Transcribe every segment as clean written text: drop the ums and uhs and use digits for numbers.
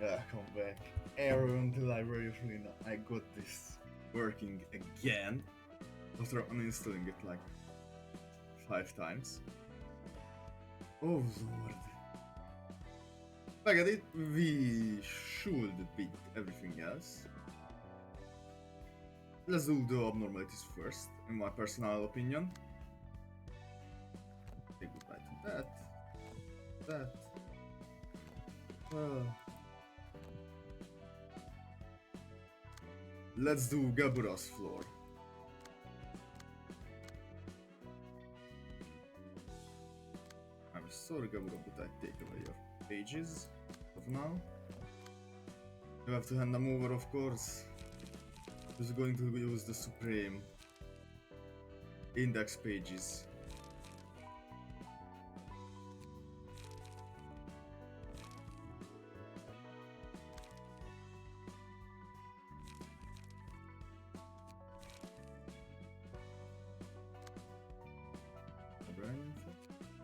Yeah, come back. Everyone to library of Ruina. I got this working again after uninstalling it like 5 times. Oh lord. Look at it, we should beat everything else. Let's do the abnormalities first, in my personal opinion. Say goodbye to that. That. Let's do Gabura's floor. I'm sorry Gabura, but I take away your pages of now. You have to hand them over, of course. Who's going to use the supreme index pages?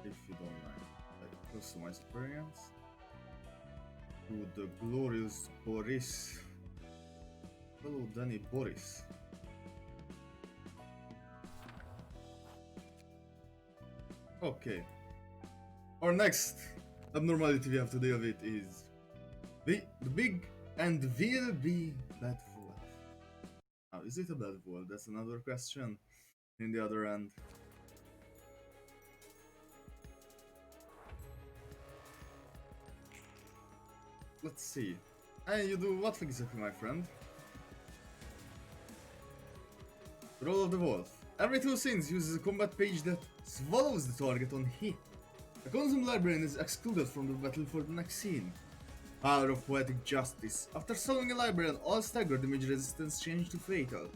If you don't mind, like customize variants to the glorious Boris. Hello, Danny Boris. Okay. Our next abnormality we have to deal with is the big and will be bad wolf. Now, is it a bad wolf? That's another question. In the other end. Let's see. And you do what exactly, my friend? Roll of the Wolf. Every 2 scenes uses a combat page that swallows the target on hit. A consumed librarian is excluded from the battle for the next scene. Power of Poetic Justice. After swallowing a librarian, all staggered damage resistance change to fatal.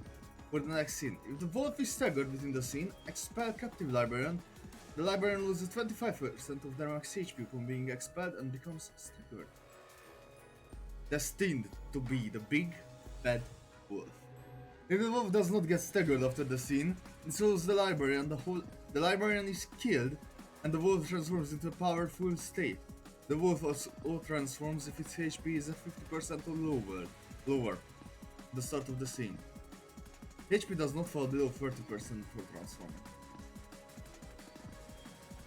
For the next scene, if the wolf is staggered within the scene, expel captive librarian. The librarian loses 25% of their max HP upon being expelled and becomes staggered. Destined to be the big bad wolf. If the wolf does not get staggered after the scene, it swallows the librarian, the librarian is killed, and the wolf transforms into a powerful state. The wolf also transforms if its HP is at 50% or lower at the start of the scene. HP does not fall below 30% for transforming.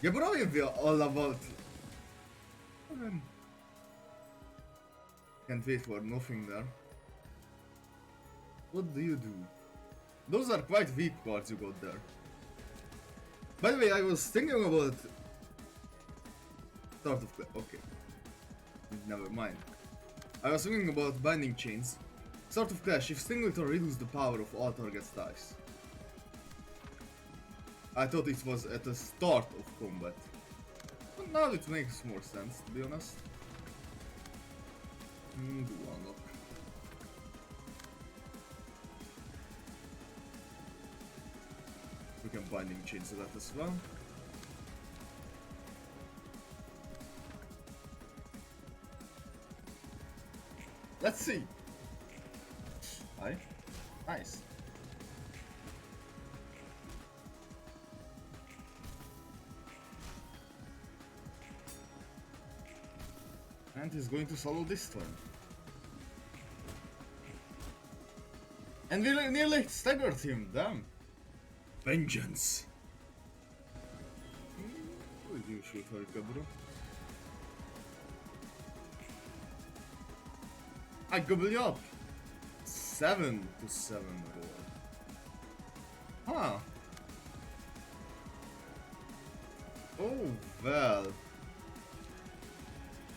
Yeah, but I will all about... Can't wait for nothing there. What do you do? Those are quite weak cards you got there. By the way, I was thinking about... Start of... Okay. Never mind. I was thinking about Binding Chains. Start of Clash, if Stingleton reduce the power of all target's dice. I thought it was at the start of combat. But now it makes more sense, to be honest. Do unlock. We can Binding Chains to that as well. Let's see. Hi. Nice. And he's going to solo this turn. And we nearly staggered him, damn. Vengeance. What did you shoot her, bro? I gobble you up. 7 to 7 roll. Huh. Oh well.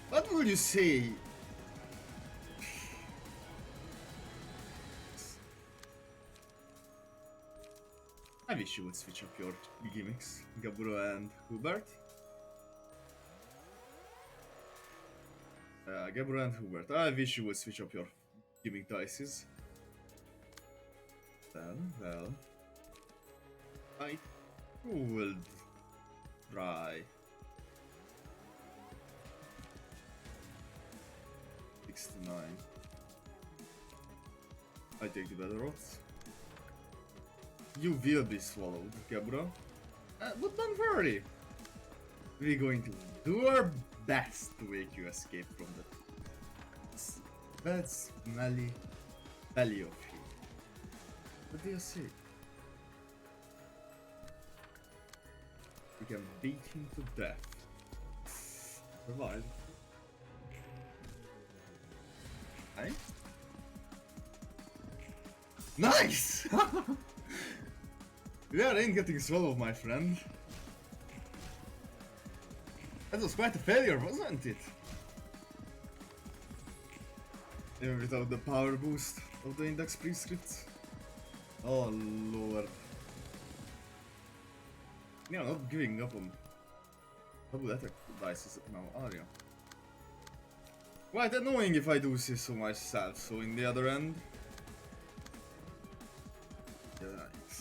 What would you say? I wish you would switch up your gimmicks, Gaburo and Hubert. Gaburo and Hubert, I wish you would switch up your gimmick dices. Well, I would try. 69. I take the better odds. You will be swallowed, Gaburo. But don't worry. We're going to do our best to make you escape from that bad smelly belly of him. What do you see? We can beat him to death. Provide. Hey? Nice! Yeah, I ain't getting swallowed, my friend. That was quite a failure, wasn't it? Even without the power boost of the index prescripts. Oh lord. You're not giving up on double attack dice now, are you? Quite annoying if I do see so myself, so in the other end... Right.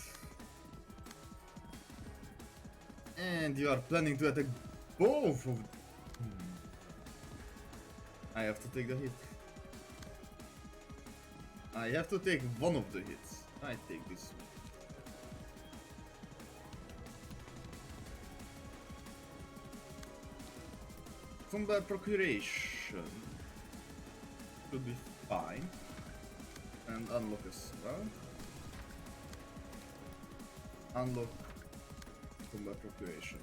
And you are planning to attack both of... I have to take the hit. I have to take one of the hits. I take this one. Combat procuration should be fine. And unlock as well. Unlock combat procuration.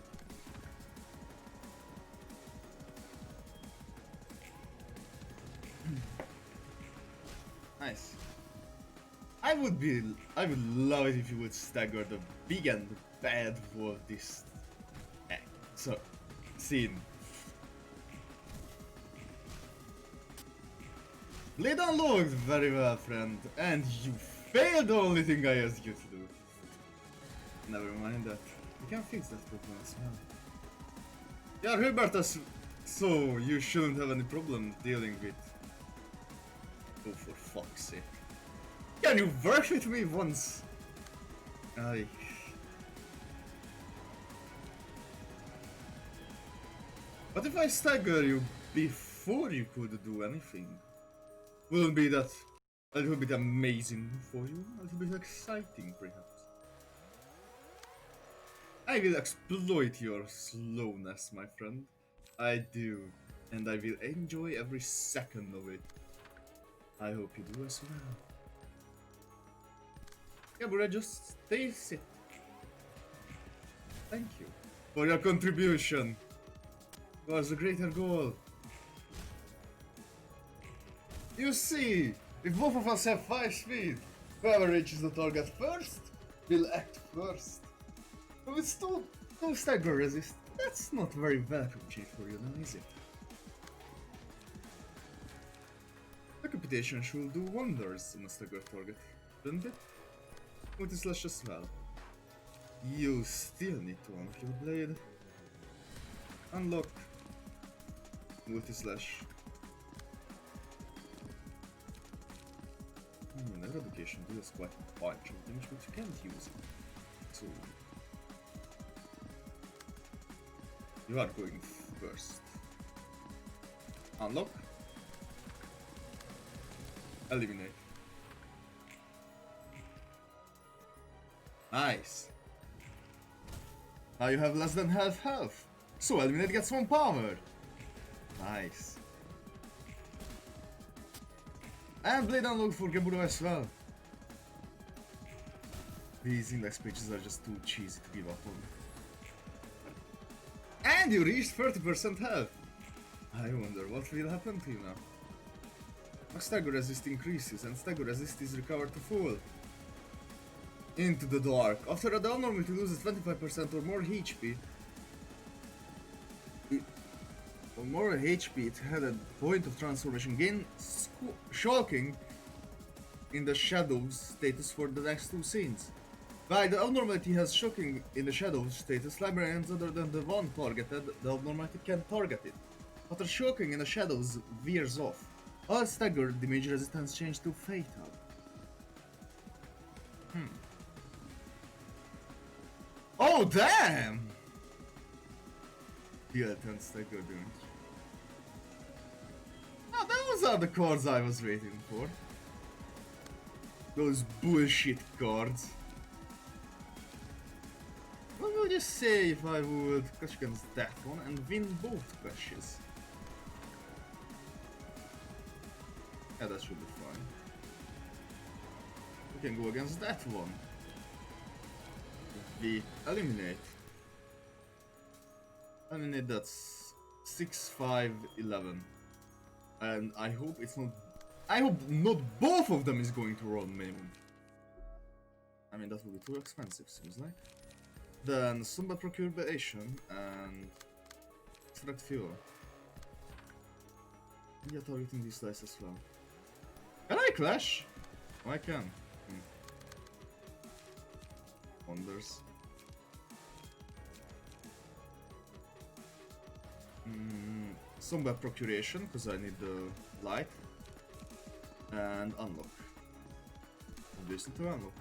Nice. I would love it if you would stagger the big and bad wolf this scene. Blade unlocked very well, friend, and you failed the only thing I asked you to do. Never mind that. You can fix that problem as well. Yeah, Hubertus, so you shouldn't have any problem dealing with. Oh, for fuck's sake. Can you work with me once? Aye. What if I stagger you before you could do anything? Wouldn't be that a little bit amazing for you? A little bit exciting, perhaps? I will exploit your slowness, my friend. I do. And I will enjoy every second of it. I hope you do as well. Yeah, but I just stay sit. Thank you for your contribution towards the greater goal. You see, if both of us have 5 speed, whoever reaches the target first will act first. But with no stagger resist, that's not very welcome cheat for you then, is it? The computation should do wonders on a stagger target, shouldn't it? Multi-slash as well. You still need to unlock your blade. Unlock multi-slash. Eradication deals quite a bunch of damage, but you can't use it. So you are going first. Unlock. Eliminate. Nice. Now you have less than half health. So Eliminate gets 1 power. Nice. And Blade unlocked for Geburo as well. These index pages are just too cheesy to give up on. And you reached 30% health. I wonder what will happen to you now. Stagger resist increases and stagger resist is recovered to full. Into the dark. After a down normality loses 25% or more HP. Or more HP, it had a point of transformation. Gain shocking in the shadows status for the next 2 scenes. While the abnormality has shocking in the shadows status, librarians other than the one targeted, the abnormality can target it. After shocking in the shadows veers off, all staggered damage resistance change to fatal. Oh damn! Deal 10 stagger damage. Oh, those are the cards I was waiting for. Those bullshit cards. What would you say if I would clash against that one and win both clashes? Yeah, that should be fine. We can go against that one. We eliminate. Eliminate that's 6, 5, 11. And I hope it's not... I hope not both of them is going to roll minimum. I mean, that would be too expensive, seems like. Then Sumba Procuration and Extract Fuel. We are targeting these dice as well. Can I clash? Oh, I can. Wonders. Sumba Procuration, because I need the light. And unlock. Obviously to unlock.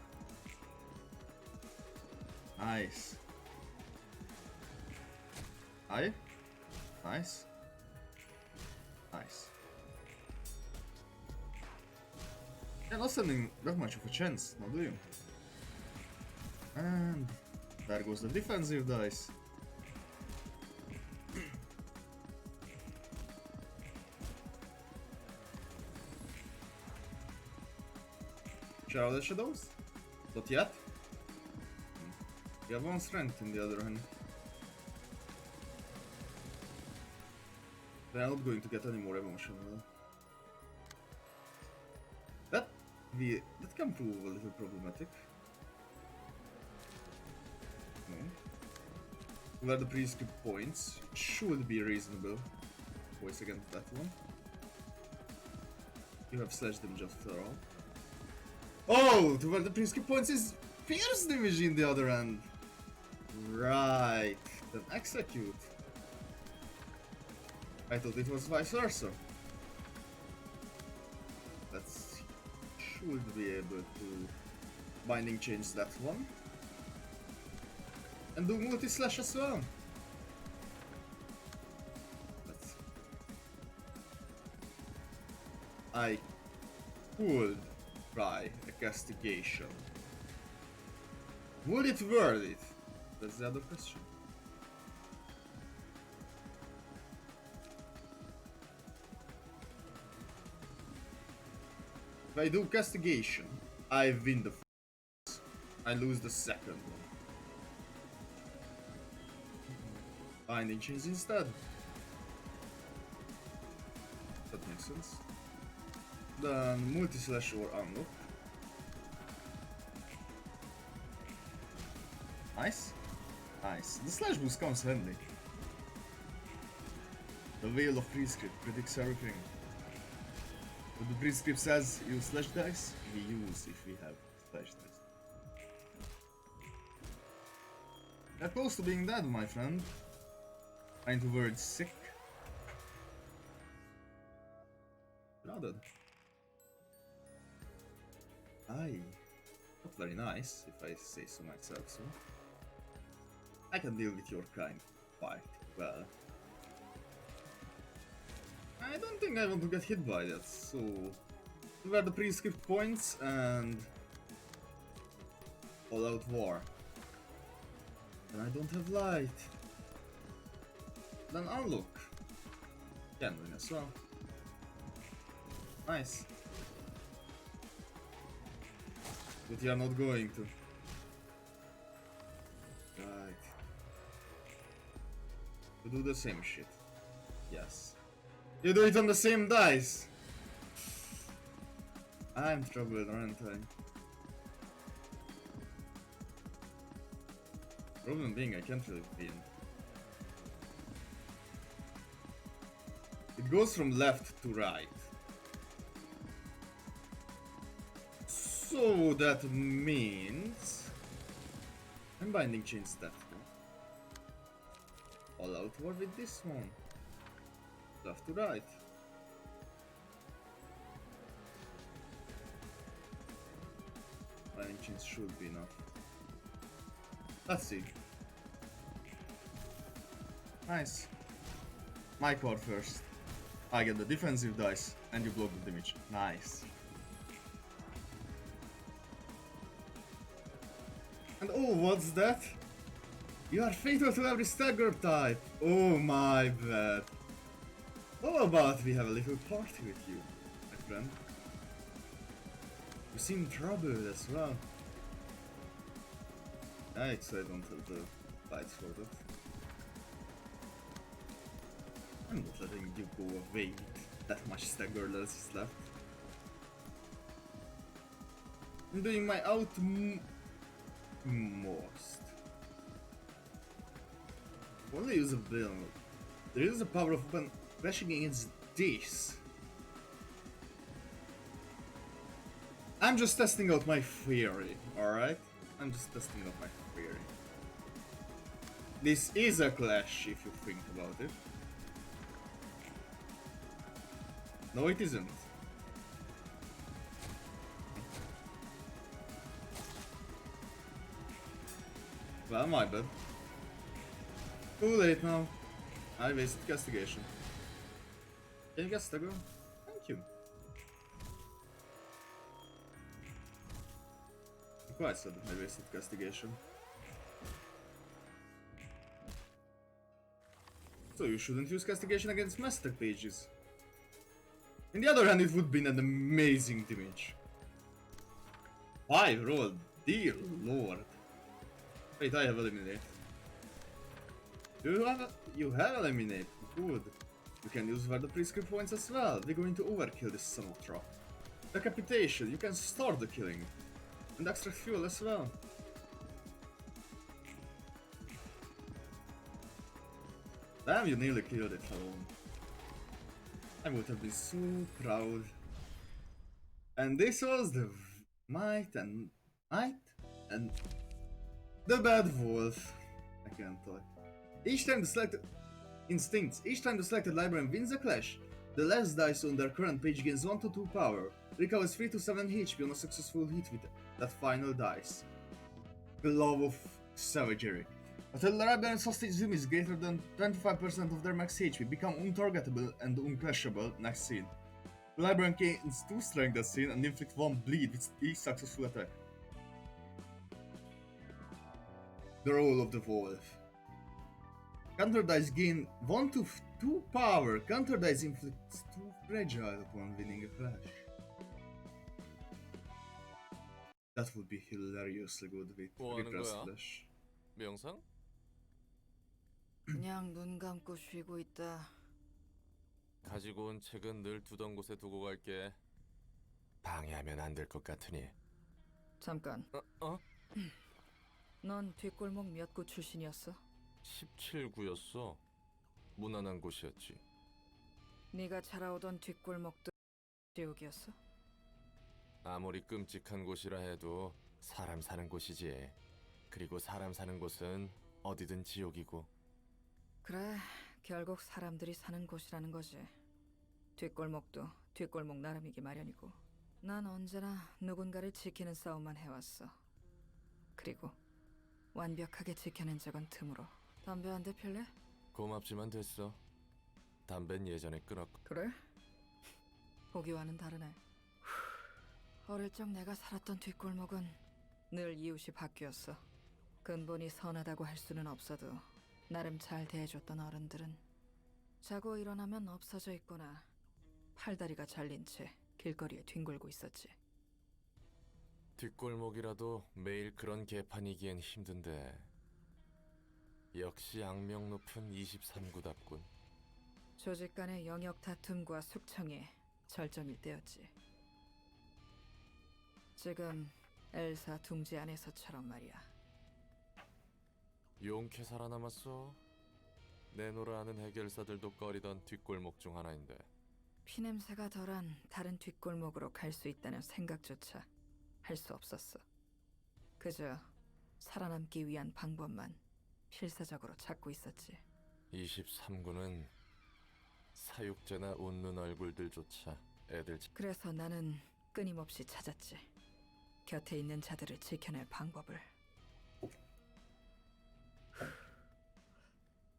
Nice. Aye. Nice. Nice. You're not standing that much of a chance, now do you? And there goes the defensive dice. Share the shadows? Not yet. You have one strength in the other hand. They are not going to get any more emotional. That can prove a little problematic. Where the prescript points should be reasonable. Voice against that one. You have slashed them just for all. Oh, to where the prescript points is pierce damage in the other end. Right, then execute. I thought it was vice versa. Let's should be able to binding change that one. And do multi-slash as well. I could try a castigation. Would it worth it? That's the other question. If I do castigation, I win the first. I lose the second one. Binding chains instead. That makes sense. Then multi-slash or unlock. Nice. Nice. The slash boost comes handy. The Veil of Prescript predicts everything. What the Prescript says, use slash dice, we use if we have slash dice. You're close to being dead, my friend. Find the word sick. Rather. Aye. Not very nice, if I say so myself, so. I can deal with your kind quite well. I don't think I want to get hit by that, so... Where the prescript points and... All out war. And I don't have light. Then unlock. Can win as well. Nice. But you are not going to. Right. To do the same shit. Yes. You do it on the same dice! I'm troubled, aren't I? Problem being, I can't really win. It goes from left to right. So that means... I'm binding chain that one. All out war with this one. Left to right. Binding chains should be enough. Let's see. Nice. My card first. I get the defensive dice and you block the damage. Nice. And oh, what's that? You are fatal to every stagger type. Oh my bad. How about we have a little party with you, my friend? You seem troubled as well. Yikes, I don't have the lights for that. I'm not letting you go away with that much stagger that is left. I'm doing my utmost. Only use a bill. There is a power of weapon crashing against this. I'm just testing out my theory, alright? I'm just testing out my theory. This is a clash if you think about it. No, it isn't. Well, my bad. Too late now. I wasted castigation. Can you castigo? Thank you. Quite sad that I wasted castigation. So you shouldn't use castigation against master pages. On the other hand, it would be an amazing damage. 5 roll, dear lord. Wait, I have eliminate. You have eliminate. Good. You can use the prescript points as well. We're going to overkill this son of trap. Decapitation, you can start the killing. And extra fuel as well. Damn, you nearly killed it alone. I would have been so proud. And this was the might and the bad wolf. I can't talk. Each time the selected instincts, each time the selected librarian wins a clash, the last dice on their current page gains 1 to 2 power, recovers 3 to 7 HP on a successful hit with that final dice. The love of savagery. Until the librarian's hostage zoom is greater than 25% of their max HP, become untargetable and unclashable next scene. The librarian gains 2 strength that scene and inflict 1 bleed with each successful attack. The role of the wolf. Counter dice gain 1 to 2 power. Counter dice inflicts 2 fragile upon winning a clash. That would be hilariously good with regress flash. 명상? 그냥 눈 감고 쉬고 있다. 가지고 온 책은 늘 두던 곳에 두고 갈게. 방해하면 안 될 것 같으니. 잠깐. 어? 넌 뒷골목 몇 구 출신이었어? 17구였어. 무난한 곳이었지. 네가 자라오던 뒷골목도 지옥이었어? 아무리 끔찍한 곳이라 해도 사람 사는 곳이지. 그리고 사람 사는 곳은 어디든 지옥이고. 그래, 결국 사람들이 사는 곳이라는 거지. 뒷골목도 뒷골목 나름이기 마련이고. 난 언제나 누군가를 지키는 싸움만 해왔어. 그리고 완벽하게 지켜낸 적은 드물어. 담배 한 대 필래? 고맙지만 됐어. 담배는 예전에 끊었고. 그래? 보기와는 다르네. 어릴 적 내가 살았던 뒷골목은 늘 이웃이 바뀌었어. 근본이 선하다고 할 수는 없어도 나름 잘 대해줬던 어른들은 자고 일어나면 없어져 있거나 팔다리가 잘린 채 길거리에 뒹굴고 있었지. 뒷골목이라도 매일 그런 개판이기엔 힘든데. 역시 악명 높은 23구답군. 조직 간의 영역 다툼과 숙청이 절정일 때였지. 지금 엘사 둥지 안에서처럼 말이야. 용케 살아남았어. 내노라 하는 해결사들도 꺼리던 뒷골목 중 하나인데. 피냄새가 덜한 다른 뒷골목으로 갈 수 있다는 생각조차 할 수 없었어. 그저 살아남기 위한 방법만 필사적으로 찾고 있었지. 23구는 사육제나 웃는 얼굴들조차 애들 그래서 나는 끊임없이 찾았지. 곁에 있는 자들을 지켜낼 방법을.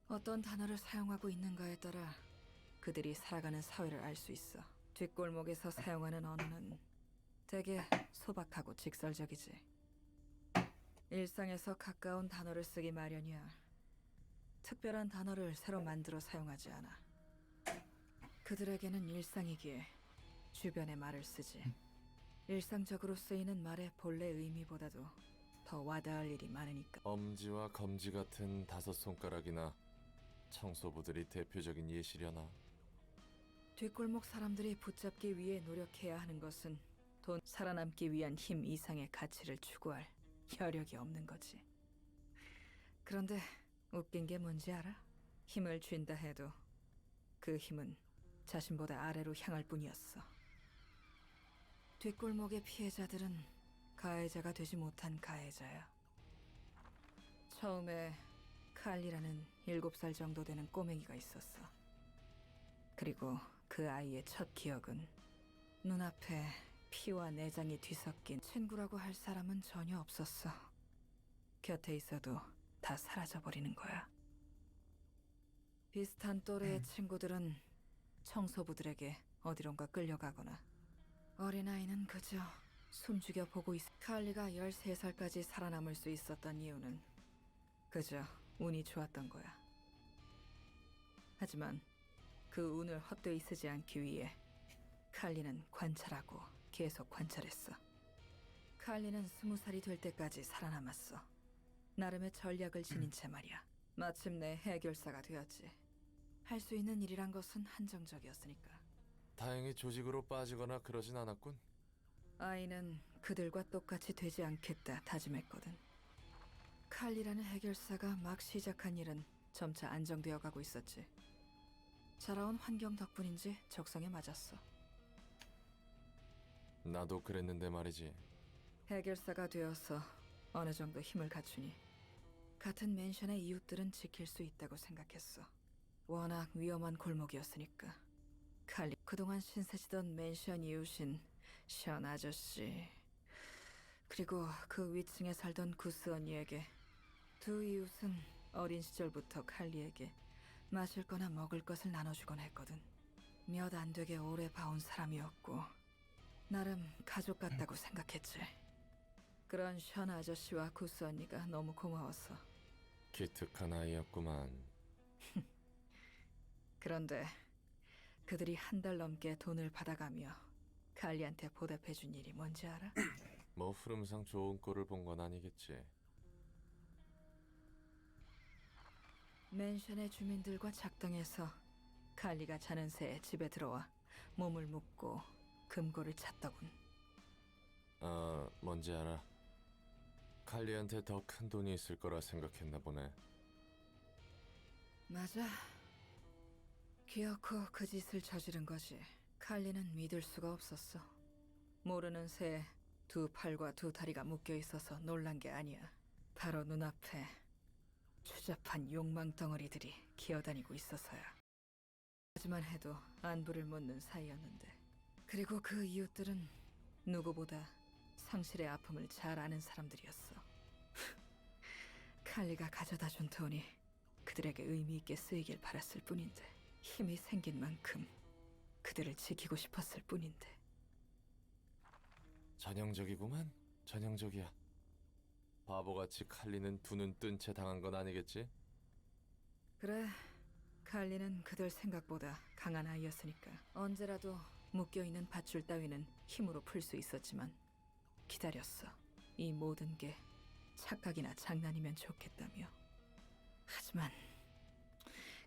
어떤 단어를 사용하고 있는가에 따라 그들이 살아가는 사회를 알 수 있어. 뒷골목에서 사용하는 언어는 되게 소박하고 직설적이지. 일상에서 가까운 단어를 쓰기 마련이야. 특별한 단어를 새로 만들어 사용하지 않아. 그들에게는 일상이기에 주변의 말을 쓰지. 일상적으로 쓰이는 말의 본래 의미보다도 더 와닿을 일이 많으니까. 엄지와 검지 같은 다섯 손가락이나 청소부들이 대표적인 예시려나. 뒷골목 사람들이 붙잡기 위해 노력해야 하는 것은 돈 살아남기 위한 힘 이상의 가치를 추구할 여력이 없는 거지. 그런데 웃긴 게 뭔지 알아? 힘을 쥔다 해도 그 힘은 자신보다 아래로 향할 뿐이었어. 뒷골목의 피해자들은 가해자가 되지 못한 가해자야. 처음에 칼리라는 7살 정도 되는 꼬맹이가 있었어. 그리고 그 아이의 첫 기억은 눈앞에 피와 내장이 뒤섞인 친구라고 할 사람은 전혀 없었어. 곁에 있어도 다 사라져버리는 거야. 비슷한 또래의 친구들은 청소부들에게 어디론가 끌려가거나 어린아이는 그저 숨죽여 보고 있어. 칼리가 13살까지 살아남을 수 있었던 이유는 그저 운이 좋았던 거야. 하지만 그 운을 헛되이 쓰지 않기 위해 칼리는 관찰하고 계속 관찰했어. 칼리는 20살이 될 때까지 살아남았어. 나름의 전략을 지닌 채 말이야. 마침내 해결사가 되었지. 할 수 있는 일이란 것은 한정적이었으니까. 다행히 조직으로 빠지거나 그러진 않았군. 아이는 그들과 똑같이 되지 않겠다 다짐했거든. 칼리라는 해결사가 막 시작한 일은 점차 안정되어 가고 있었지. 자라온 환경 덕분인지 적성에 맞았어. 나도 그랬는데 말이지. 해결사가 되어서 어느 정도 힘을 갖추니 같은 맨션의 이웃들은 지킬 수 있다고 생각했어. 워낙 위험한 골목이었으니까. 칼리 그동안 신세지던 맨션 이웃인 션 아저씨, 그리고 그 위층에 살던 구스 언니에게, 두 이웃은 어린 시절부터 칼리에게 마실 거나 먹을 것을 나눠주곤 했거든. 몇 안 되게 오래 봐온 사람이었고 나름 가족 같다고 생각했지. 그런 션 아저씨와 구스 언니가 너무 고마웠어. 기특한 아이였구만. 그런데 그들이 한 달 넘게 돈을 받아가며 칼리한테 보답해준 일이 뭔지 알아? 뭐 흐름상 좋은 꼴을 본 건 아니겠지. 맨션의 주민들과 작당해서 칼리가 자는 새에 집에 들어와 몸을 묶고 금고를 찾더군. 뭔지 알아. 칼리한테 더 큰 돈이 있을 거라 생각했나 보네. 맞아. 기어코 그 짓을 저지른 거지. 칼리는 믿을 수가 없었어. 모르는 새에 두 팔과 두 다리가 묶여 있어서 놀란 게 아니야. 바로 눈앞에 추잡한 욕망 덩어리들이 기어다니고 있어서야. 하지만 해도 안부를 묻는 사이였는데. 그리고 그 이웃들은 누구보다 상실의 아픔을 잘 아는 사람들이었어. 칼리가 가져다 준 돈이 그들에게 의미 있게 쓰이길 바랐을 뿐인데, 힘이 생긴 만큼 그들을 지키고 싶었을 뿐인데. 전형적이구만. 전형적이야. 바보같이 칼리는 두 눈 뜬 채 당한 건 아니겠지? 그래, 칼리는 그들 생각보다 강한 아이였으니까 언제라도 묶여있는 밧줄 따위는 힘으로 풀 수 있었지만 기다렸어. 이 모든 게 착각이나 장난이면 좋겠다며. 하지만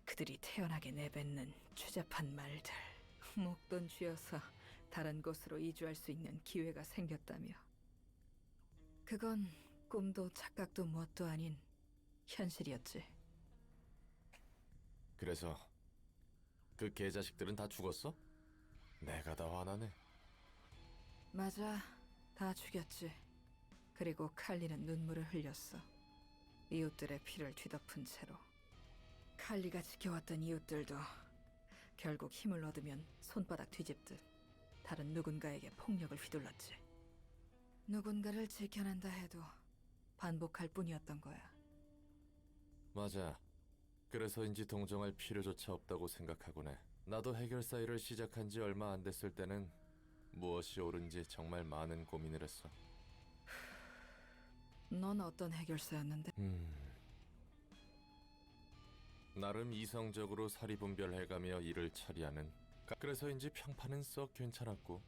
그들이 태연하게 내뱉는 추잡한 말들, 목돈 쥐어서 다른 곳으로 이주할 수 있는 기회가 생겼다며. 그건 꿈도 착각도 무엇도 아닌 현실이었지. 그래서 그 개자식들은 다 죽었어? 내가 다 화나네. 맞아, 다 죽였지. 그리고 칼리는 눈물을 흘렸어. 이웃들의 피를 뒤덮은 채로. 칼리가 지켜왔던 이웃들도 결국 힘을 얻으면 손바닥 뒤집듯 다른 누군가에게 폭력을 휘둘렀지. 누군가를 지켜낸다 해도 반복할 뿐이었던 거야. 맞아. 그래서인지 동정할 필요조차 없다고 생각하곤 해. 나도 해결사 일을 시작한 지 얼마 안 됐을 때는 무엇이 옳은지 정말 많은 고민을 했어. 넌 어떤 해결사였는데? 나름 이성적으로 사리분별해가며 일을 처리하는. 그래서인지 평판은 썩 괜찮았고.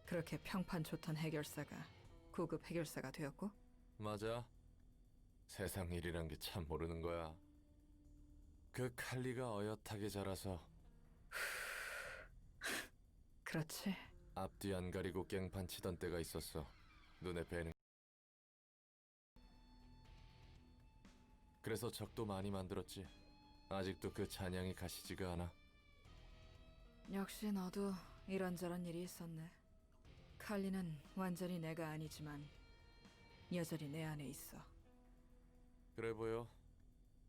그렇게 평판 좋던 해결사가 고급 해결사가 되었고? 맞아. 세상 일이란 게 참 모르는 거야. 그 칼리가 어엿하게 자라서 그렇지. 앞뒤 안 가리고 깽판 치던 때가 있었어. 눈에 뵈는. 그래서 적도 많이 만들었지. 아직도 그 잔향이 가시지가 않아. 역시 너도 이런저런 일이 있었네. 칼리는 완전히 내가 아니지만 여전히 내 안에 있어. 그래 보여.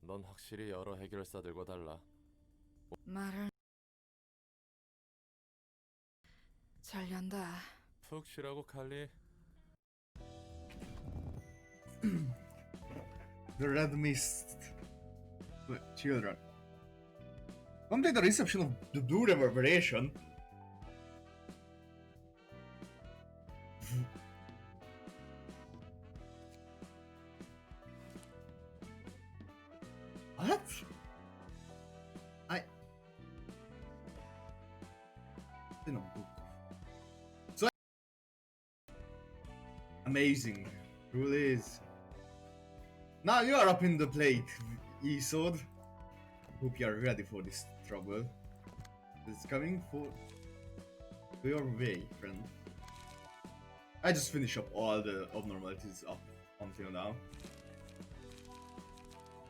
넌 확실히 여러 해결사들과 달라. 말을 잘 연다. 푹 쉬라고 칼리. The Red Mist. Children. Complete the reception of the Blue Reverberation. What? In a book. So amazing. Truly is. Now you are up in the plate, Isod. Hope you are ready for this trouble. It's coming for your way, friend. I just finished up all the abnormalities up until now.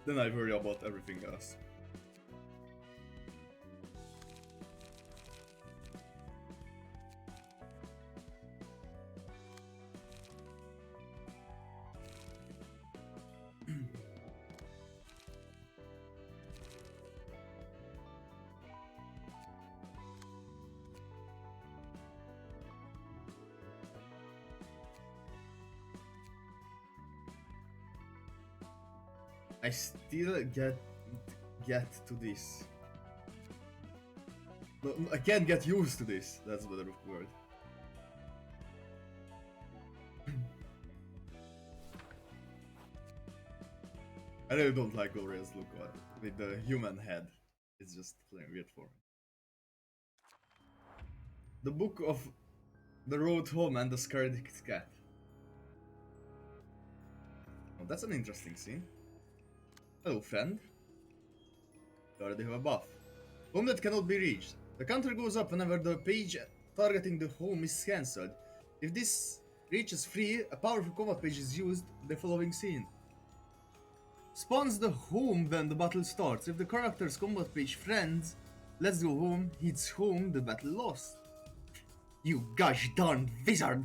Then I worry about everything else. I still get to this. No, I can't get used to this. That's a better word. I really don't like Gloria's look with the human head. It's just plain weird for me. The Book of the Road Home and the Scarred Cat. Oh, that's an interesting scene. Hello, friend. You already have a buff. Home that cannot be reached. The counter goes up whenever the page targeting the home is cancelled. If this reaches free, a powerful combat page is used in the following scene. Spawns the home when the battle starts. If the character's combat page friends, let's go home, hits home, the battle lost. You gosh darn wizard!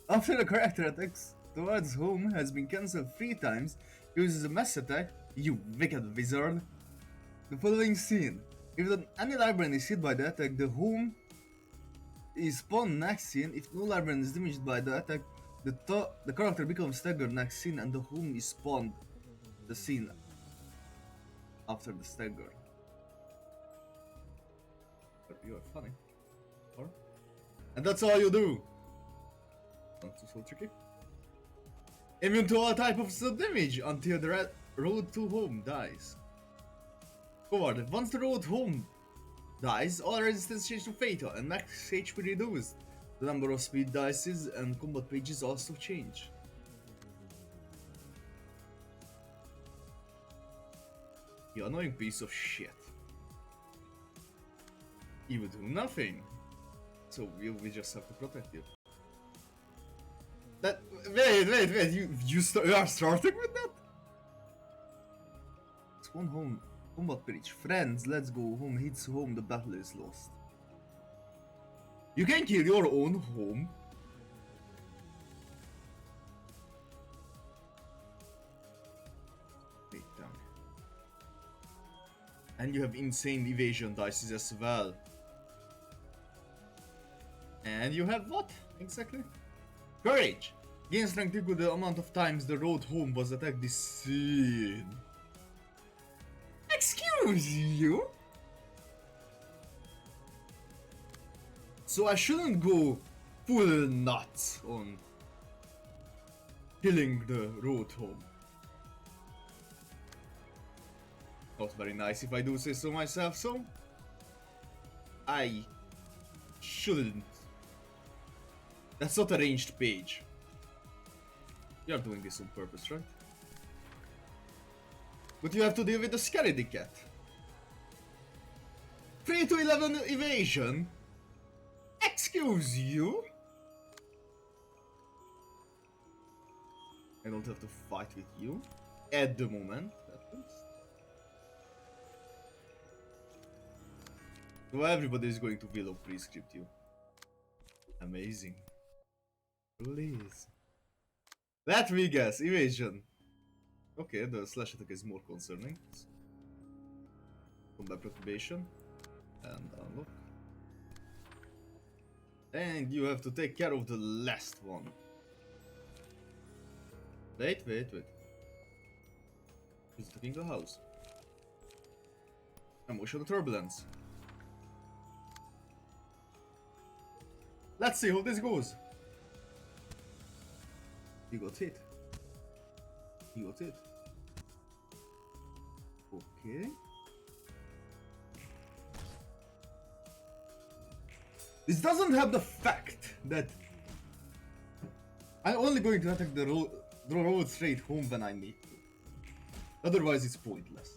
After the character attacks towards home has been cancelled 3 times, uses a mass attack, you wicked wizard. The following scene. If any librarian is hit by the attack, the home is spawned next scene. If no librarian is damaged by the attack, the character becomes staggered next scene and the home is spawned the scene after the stagger. But you are funny. Or? And that's all you do! Not so tricky. Immune to all type of sub damage until the road to home dies. Forward, once the road home dies, all resistance changes to fatal and max HP reduced. The number of speed dices and combat pages also change. You annoying piece of shit. You would do nothing. So we just have to protect you. That wait, you are starting with that? It's one home combat page. Friends, let's go home. Hits home, the battle is lost. You can kill your own home. Wait, down. And you have insane evasion dices as well. And you have what exactly? Courage! Gain strength equal to the amount of times the road home was attacked this scene. Excuse you? So I shouldn't go full nuts on killing the road home. Not very nice if I do say so myself, so I shouldn't That's not a ranged page. You're doing this on purpose, right? But you have to deal with the Scaredy Cat. 3 to 11 evasion? Excuse you? I don't have to fight with you. At the moment, at least. So everybody is going to Willow prescript you. Amazing. Please. Let me guess, evasion. Okay, the slash attack is more concerning. Combat perturbation. And unlock. And you have to take care of the last one. Wait. He's attacking the house. Emotional turbulence. Let's see how this goes. He got hit. Okay. This doesn't have the fact that I'm only going to attack the road straight home when I need to. Otherwise it's pointless.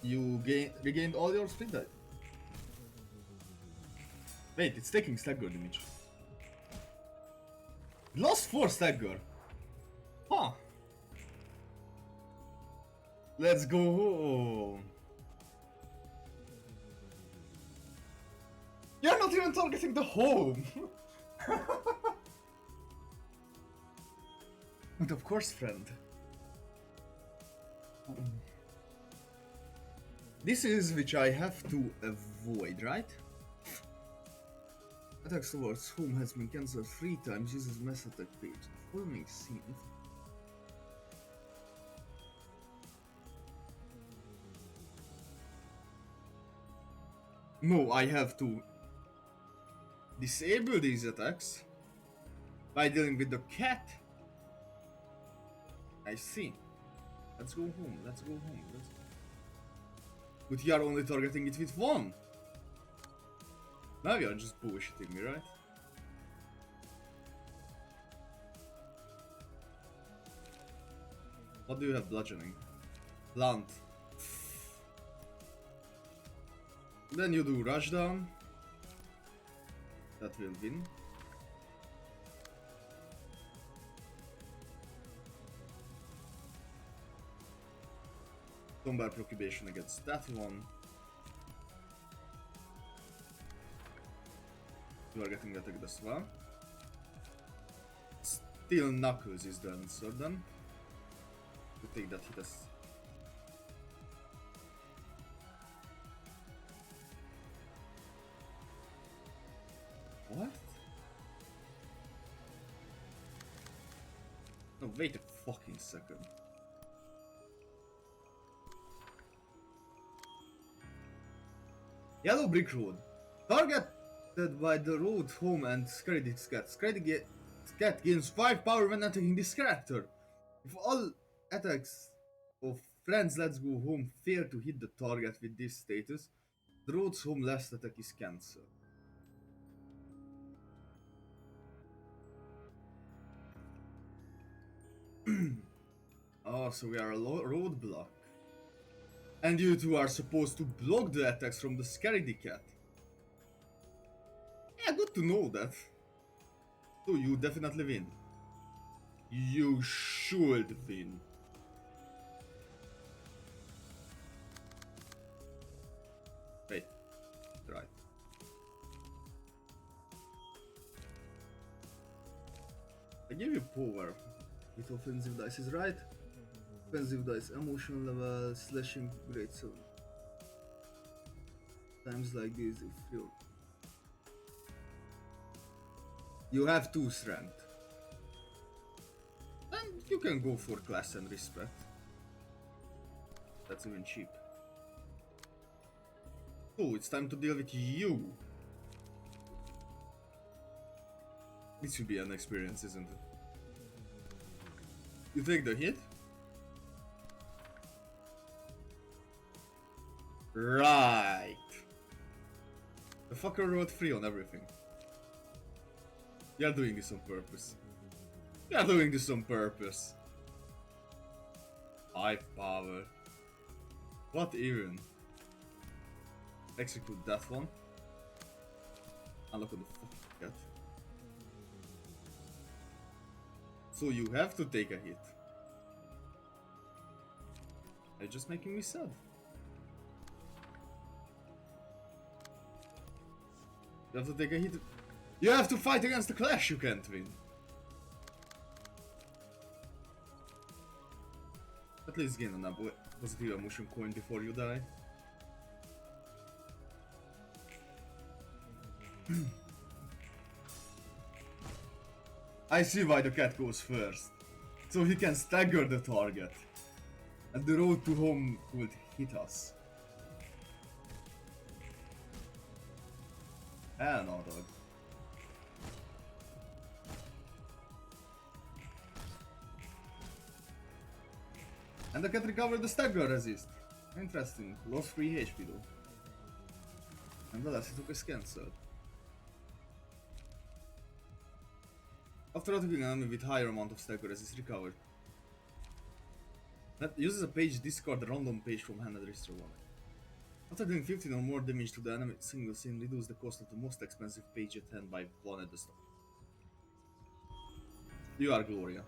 You regained all your sprint die. Wait, it's taking stagger damage. Lost 4 stagger. Huh. Let's go. You're not even targeting the home. But of course, friend. This is which I have to avoid, right? Attacks towards whom has been cancelled 3 times uses mass attack page. The following scene. No, I have to disable these attacks by dealing with the cat. I see. Let's go home. But you are only targeting it with 1. Now you are just bullshitting me, right? What do you have? Bludgeoning. Blunt. Then you do rush down. That will win. Combat procubation against that one. You are getting attacked as well. Still Knuckles is the answer then. To take that hit as... What? No, wait a fucking second. Yellow Brick Road. Targeted by the road home and Scaredy Cat. Scaredy Cat gains 5 power when attacking this character. If all attacks of Friends Let's Go Home fail to hit the target with this status, the road's home last attack is cancelled. Oh, so we are a roadblock. And you two are supposed to block the attacks from the Scaredy Cat. Yeah, good to know that. So you definitely win. You should win. Wait, right. I give you power. With offensive dice is right. Offensive dice, emotion level, slashing great zone. Times like this, if you have 2 strength. And you can go for class and respect. That's even cheap. Oh, it's time to deal with you. This should be an experience, isn't it? You take the hit? Right. The fucker wrote 3 on everything. You're doing this on purpose. You're doing this on purpose. High power. What even? Execute that one. And look at the fucking cat. So you have to take a hit. You're just making me sad. You have to take a hit. You have to fight against the Clash, you can't win. At least gain a positive emotion coin before you die. I see why the cat goes first. So he can stagger the target. And the road to home would hit us. Hell no, dog. And the cat recovered the stagger resist. Interesting. Lost 3 HP though. And the last took a cancelled. After attacking an enemy with higher amount of stagger resist recovered. That uses a page, discard a random page from hand and restore 1. After doing 15 or more damage to the enemy single scene, reduce the cost of the most expensive page at hand by 1 at the start. You are Gloria.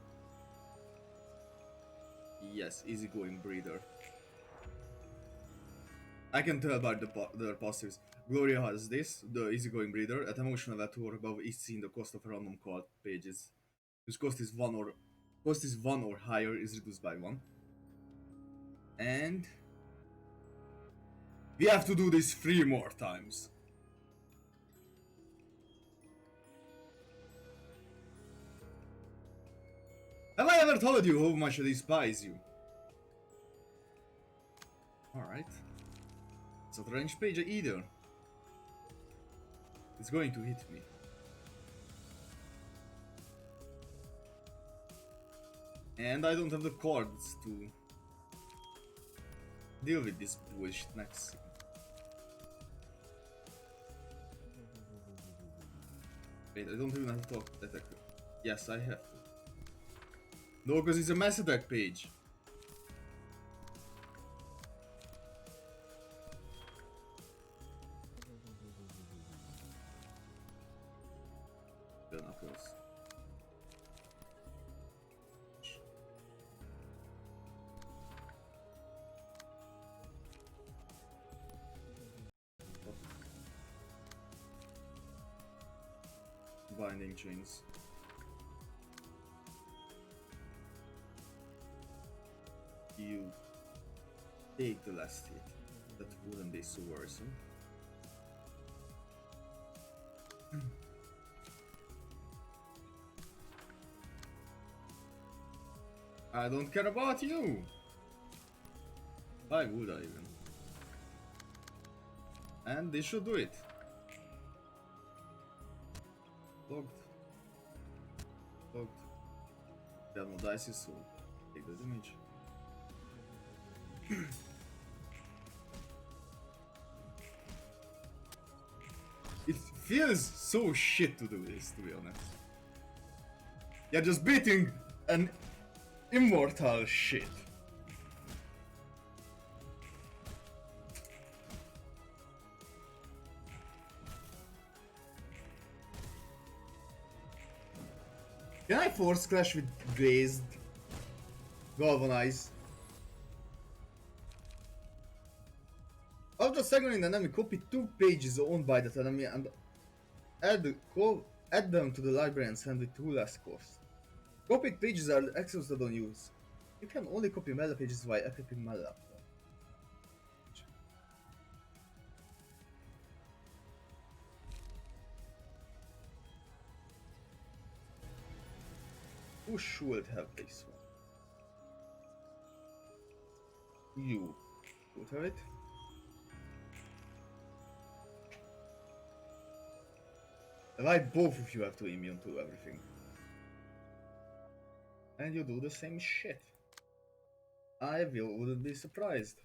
Yes, easygoing breeder. I can tell by their passives. Gloria has this, the easygoing breeder, at emotional value or above each scene the cost of a random card pages. Whose cost is 1 or higher is reduced by 1. And we have to do this 3 more times. Have I ever told you how much I despise you? Alright. It's not a ranged page either. It's going to hit me. And I don't have the cards to deal with this bullshit next scene. Wait, I don't even have to talk attack. Yes, I have to. No, because it's a mass attack page. The knuckles. Binding chains. You take the last hit. That wouldn't be so worrisome. I don't care about you! Why would I even? And this should do it. Logged. Logged. There are no dice, so take the damage. It feels so shit to do this, to be honest. You're just beating an immortal shit. Can I force clash with glazed? Galvanize? After stagger an enemy, copy 2 pages owned by that enemy and add them to the library and send it to less cost. Copied pages are exhausted on use. You can only copy meta pages by equipping meta. Who should have this one? You would have it. Why both of you have to immune to everything? And you do the same shit. I wouldn't be surprised.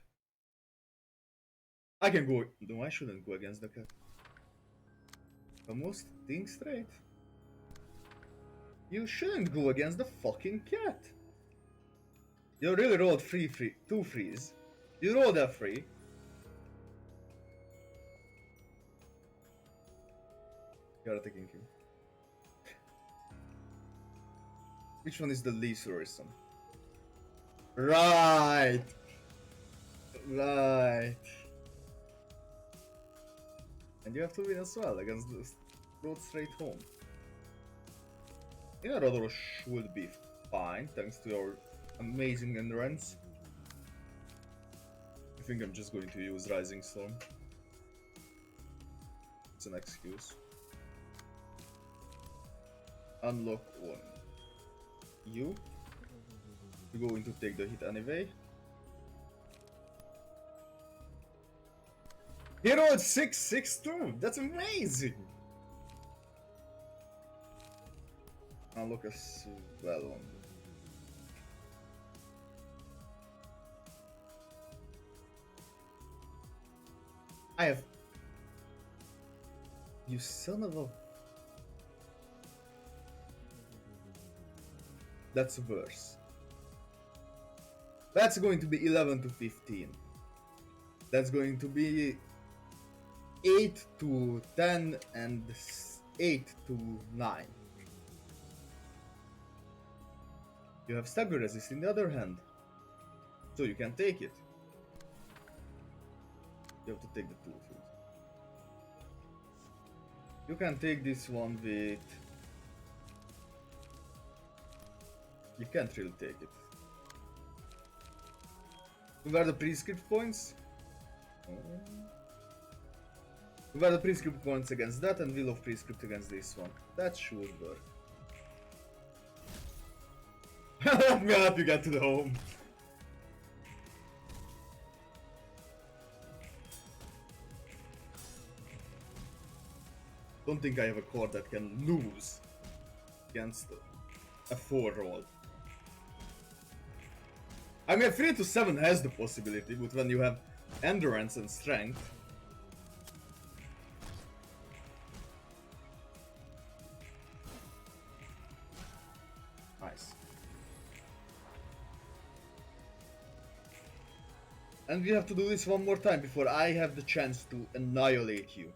I can go. No, I shouldn't go against the cat. Almost think straight. You shouldn't go against the fucking cat. You really rolled two frees. You rolled a free. You're attacking him. Which one is the least worrisome? Right. Right. And you have to win as well against the road straight home. Inarodoro should be fine thanks to your amazing endurance. I think I'm just going to use Rising Storm. It's an excuse. Unlock one. You're going to take the hit anyway. He rolled 6-6-2. That's amazing. Unlock a spell one. I have. You son of a. That's worse. That's going to be 11 to 15. That's going to be 8 to 10 and 8 to 9. You have stagger resist in the other hand, so you can take it. You have to take the 2 food. You can take this one with. You can't really take it. Where are the prescript points? Where are the prescript points against that and will of prescript against this one? That should work. Let me help you get to the home. Don't think I have a card that can lose against a 4 roll. I mean, 3 to 7 has the possibility, but when you have endurance and strength. Nice. And we have to do this one more time before I have the chance to annihilate you.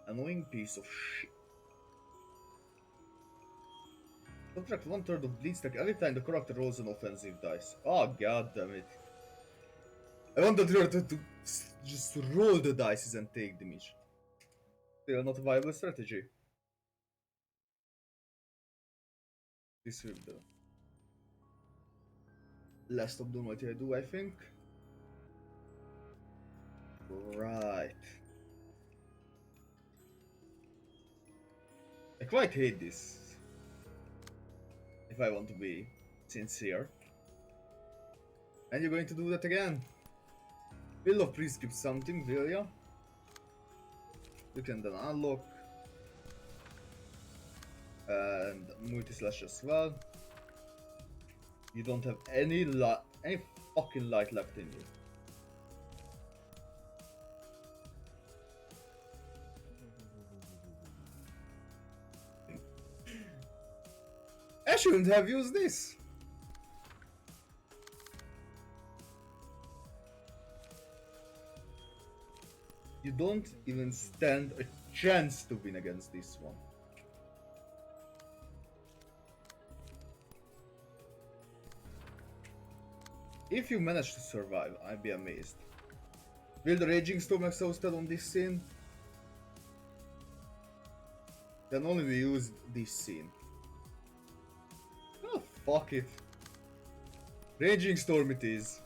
Annoying piece of shit. Subtract 1/3 of bleed stack every time the character rolls an offensive dice. Oh god damn it. I wanted her to just roll the dice and take damage. Still not a viable strategy. This will be the last abnormality I do, I think. Right. I quite hate this. If I want to be sincere. And you're going to do that again. Will of prescript something, will ya? You can then unlock. And multi-slash as well. You don't have any fucking light left in you. I shouldn't have used this. You don't even stand a chance to win against this one. If you manage to survive, I'd be amazed. Will the Raging Storm exhausted on this scene? Then only we use this scene. Oh, fuck it. Raging Storm it is.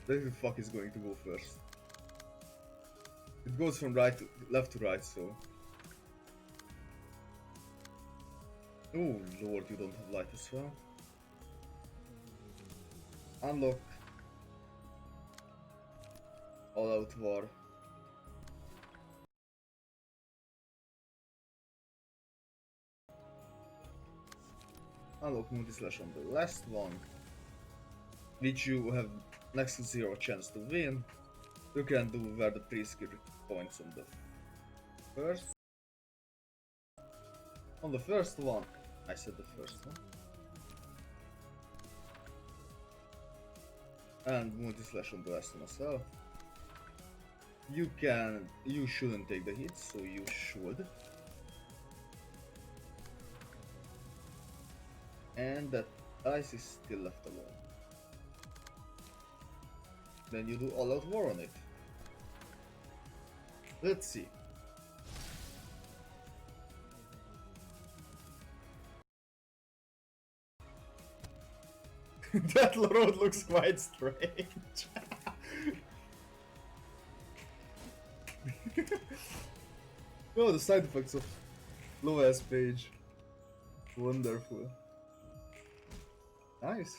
Where the fuck is going to go first? It goes from left to right, so. Oh lord, you don't have light as well. Unlock. All out war. Unlock multi-slash on the last one, which you have next to 0 chance to win. You can do where the prescript points on the first. On the first one, I said the first one. And multi-slash on the last one as well. You shouldn't take the hit, so you should. And that ice is still left alone. Then you do all out war on it. Let's see. That road looks quite strange. Oh, the side effects of low ass page. Wonderful. Nice.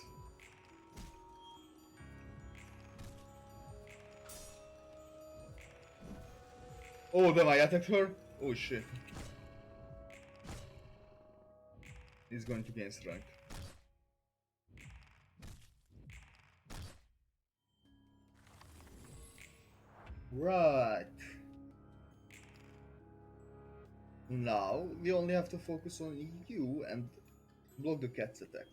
Oh, then I attacked her? Oh shit. He's going to gain strength. Right. Now, we only have to focus on you and block the cat's attack.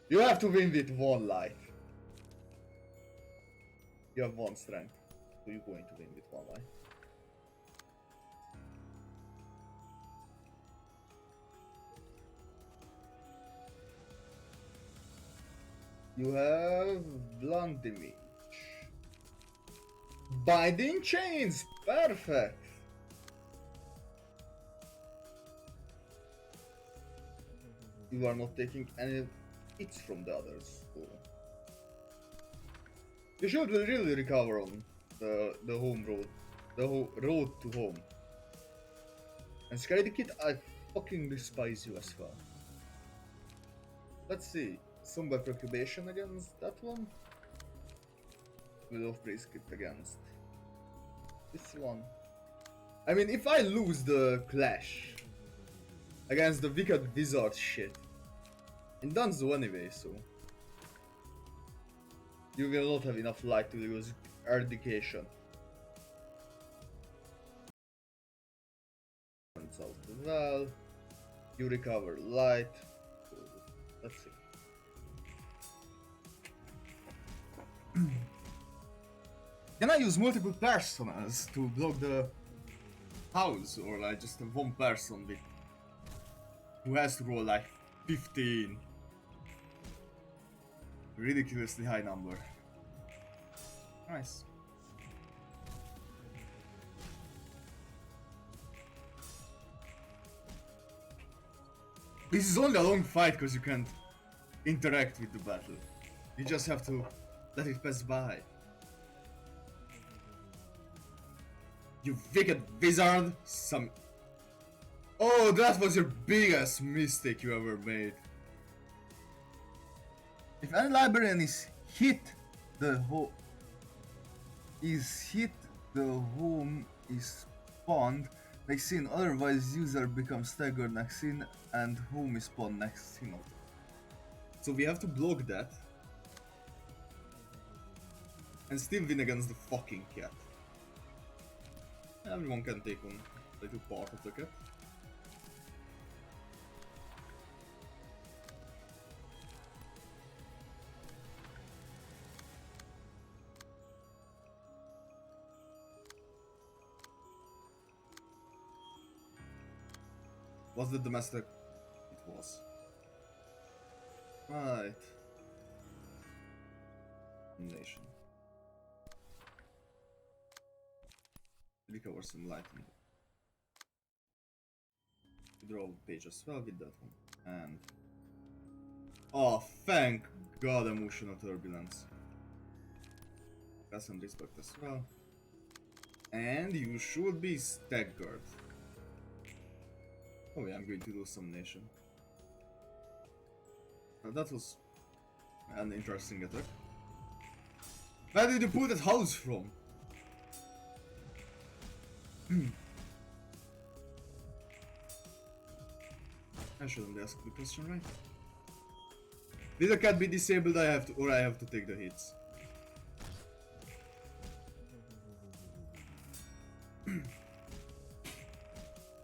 You have to win with one life. You have one strength, so you're going to win with one life. You have blunt damage. Binding chains, perfect. You are not taking any hits from the others. So you should really recover on the home road, the road to home. And Scary the Kid, I fucking despise you as well. Let's see, some by procubation against that one. Will of Praise Kit against this one. I mean, if I lose the clash against the Wicked Wizard shit, it doesn't do anyway, so you will not have enough light to use Eradication. Turns out well. You recover light. So, let's see. Can I use multiple personas to block the house, or like just one person with who has to roll like 15? Ridiculously high number. Nice. This is only a long fight because you can't interact with the battle. You just have to let it pass by. You wicked wizard! Oh, that was your biggest mistake you ever made. If any librarian is hit, the home is spawned next scene. Otherwise, user becomes staggered next scene and home is spawned next scene. So we have to block that and still win against the fucking cat. Everyone can take on a little part of the cat. Was it domestic? It was. Right. Nation. Recover some light. Draw a page as well with that one. And oh, thank God, emotional turbulence. Got some respect as well. And you should be staggered. Oh yeah, I'm going to do some nation. That was an interesting attack. Where did you pull that house from? I shouldn't ask the question, right? Did the cat be disabled? I have to take the hits.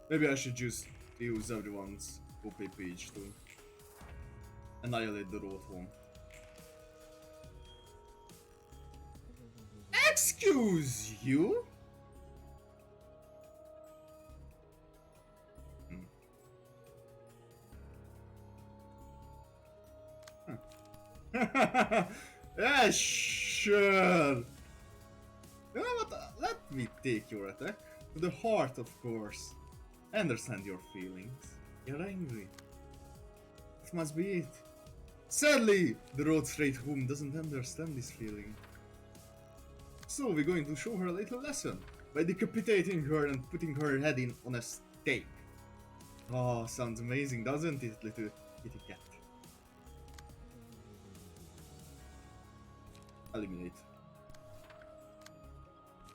Maybe I should just use everyone's OP page to annihilate the road home. Excuse you? Yeah, sure. You know what? Let me take your attack to the heart, of course. I understand your feelings. You're angry. It must be it. Sadly, the road straight home doesn't understand this feeling. So we're going to show her a little lesson by decapitating her and putting her head in on a stake. Oh, sounds amazing, doesn't it, little kitty cat? Eliminate.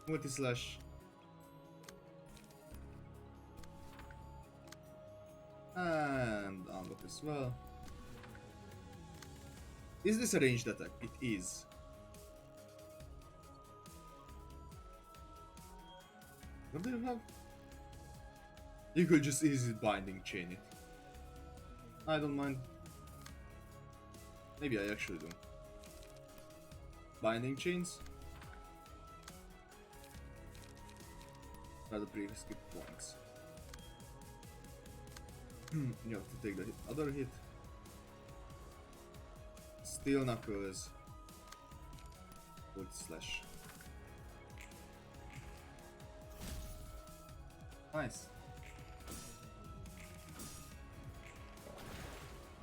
Multi-slash. And unlock as well. Is this a ranged attack? It is. What do you have? You could just easily binding chain it. I don't mind. Maybe I actually do. Binding chains? Rather previous skip points. You have to take the other hit. Steel knuckles. Slash. Nice.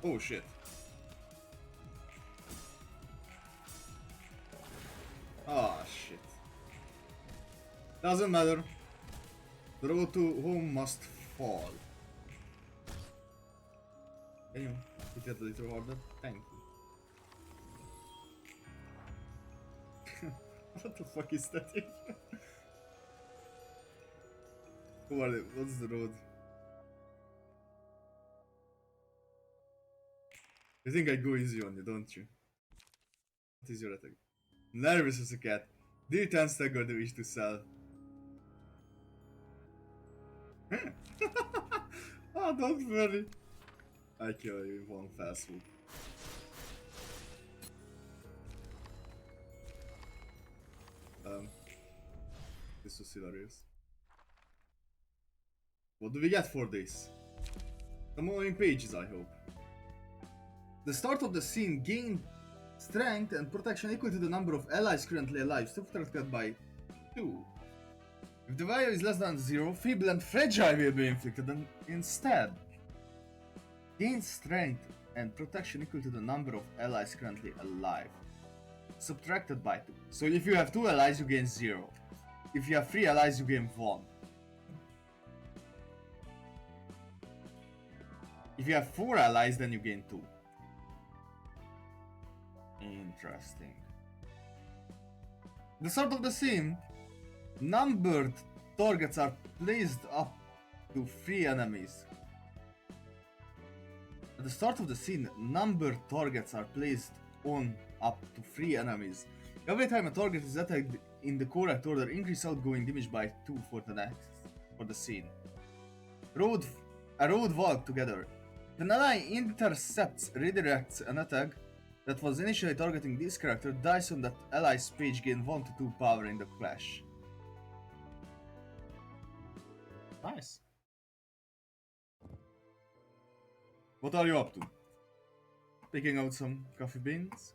Oh shit. Ah shit. Doesn't matter. The road to home must fall. Can you hit it a little harder? Thank you. What the fuck is that? What's the road? You think I go easy on you, don't you? What is your attack? Nervous as a cat. Do you turn stagger the wish to sell? Oh, don't worry. I kill you in one fast swoop. This was hilarious. What do we get for this? Some more pages, I hope. The start of the scene gained strength and protection equal to the number of allies currently alive, subtracted by 2. If the value is less than 0, feeble and fragile will be inflicted, and instead gain strength and protection equal to the number of allies currently alive, subtracted by 2. So if you have 2 allies, you gain 0. If you have 3 allies, you gain 1. If you have 4 allies, then you gain 2. Interesting. The start of the scene, numbered targets are placed up to 3 enemies. At the start of the scene, numbered targets are placed on up to 3 enemies. Every time a target is attacked in the correct order, increase outgoing damage by 2 for the scene. A road walk together. If an ally intercepts, redirects an attack that was initially targeting this character, dice on that ally's page gain 1 to 2 power in the clash. Nice. What are you up to? Picking out some coffee beans?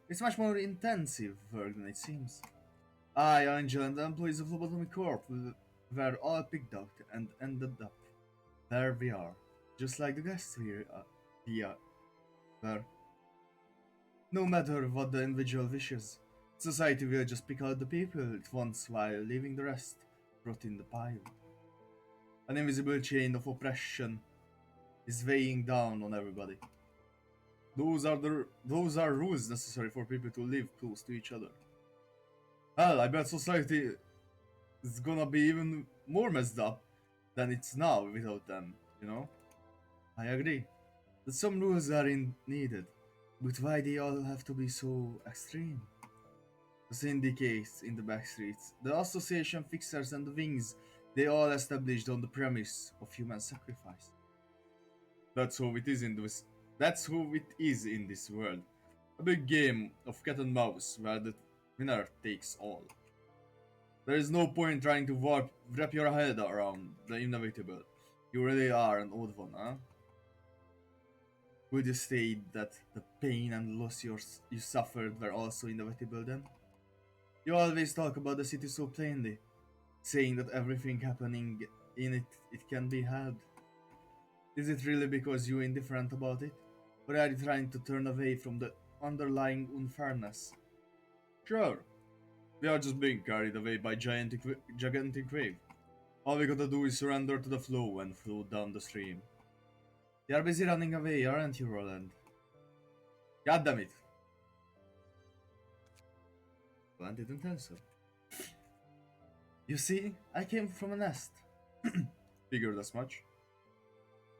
It's much more intensive work than it seems. I, Angel, and the employees of Lobotomy Corp were all picked out and ended up where we are. Just like the guests here were. No matter what the individual wishes, society will just pick out the people it wants while leaving the rest rot in the pile. An invisible chain of oppression is weighing down on everybody. Those are rules necessary for people to live close to each other. Hell, I bet society is gonna be even more messed up than it's now without them, you know? I agree that some rules are needed, but why they all have to be so extreme? The syndicates in the back streets, the association fixers and the wings They all established on the premise of human sacrifice. That's how it is in this. That's who it is in this world. A big game of cat and mouse where the winner takes all. There is no point trying to wrap your head around the inevitable. You really are an odd one, huh? Would you say that the pain and loss you suffered were also inevitable then? You always talk about the city so plainly, saying that everything happening in it can be helped. Is it really because you're indifferent about it? Or are you trying to turn away from the underlying unfairness? Sure, we are just being carried away by gigantic wave. All we gotta do is surrender to the flow and float down the stream. You are busy running away, aren't you, Roland? God damn it. Roland didn't answer. You see, I came from a nest. Figured as much.